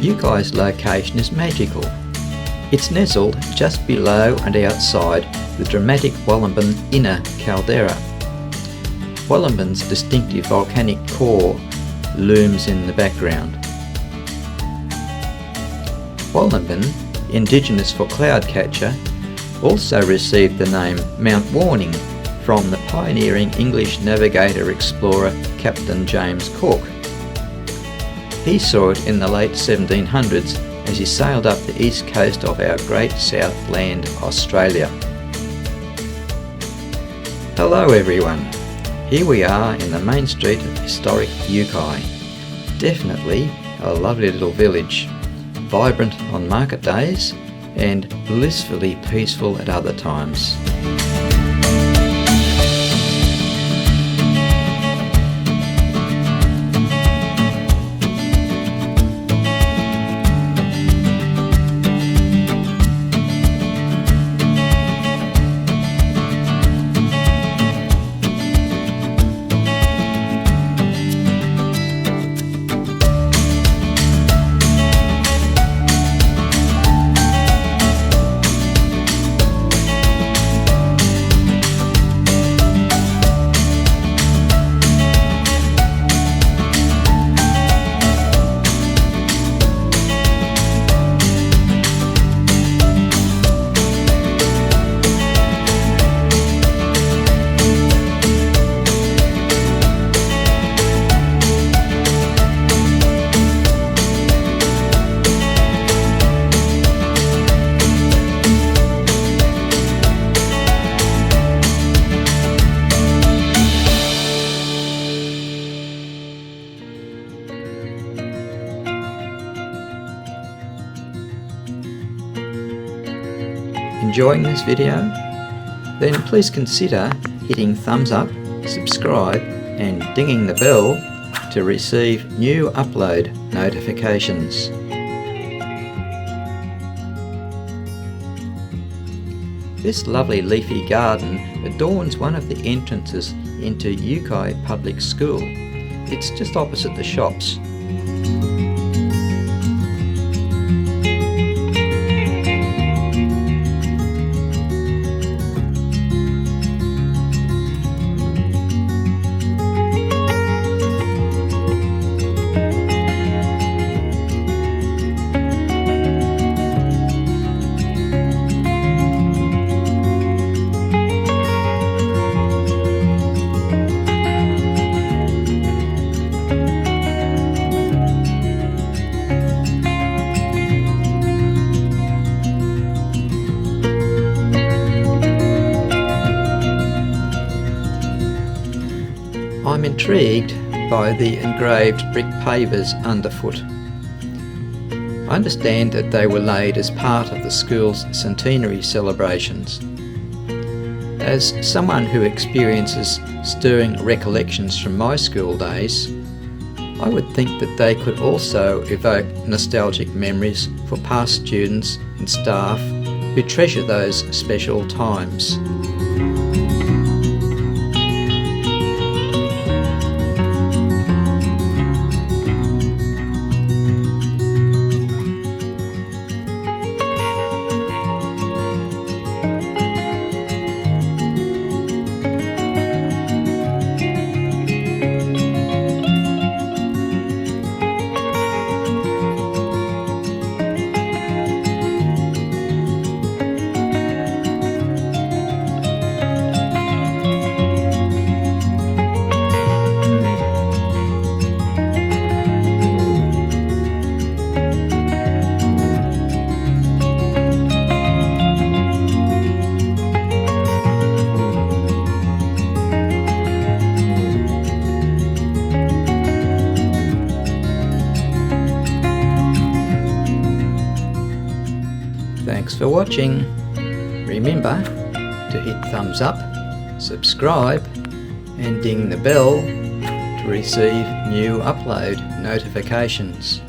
Uki's location is magical. It's nestled just below and outside the dramatic Murwillumbah inner caldera. Murwillumbah's distinctive volcanic core looms in the background. Murwillumbah, indigenous for cloudcatcher, also received the name Mount Warning from the pioneering English navigator-explorer Captain James Cook. He saw it in the late 1700s as he sailed up the east coast of our great south land, Australia. Hello everyone, here we are in the main street of historic Uki. Definitely a lovely little village, vibrant on market days and blissfully peaceful at other times. Enjoying this video? Then please consider hitting thumbs up, subscribe and dinging the bell to receive new upload notifications. This lovely leafy garden adorns one of the entrances into Uki Public School. It's just opposite the shops. I'm intrigued by the engraved brick pavers underfoot. I understand that they were laid as part of the school's centenary celebrations. As someone who experiences stirring recollections from my school days, I would think that they could also evoke nostalgic memories for past students and staff who treasure those special times. Thanks for watching. Remember to hit thumbs up, subscribe and ding the bell to receive new upload notifications.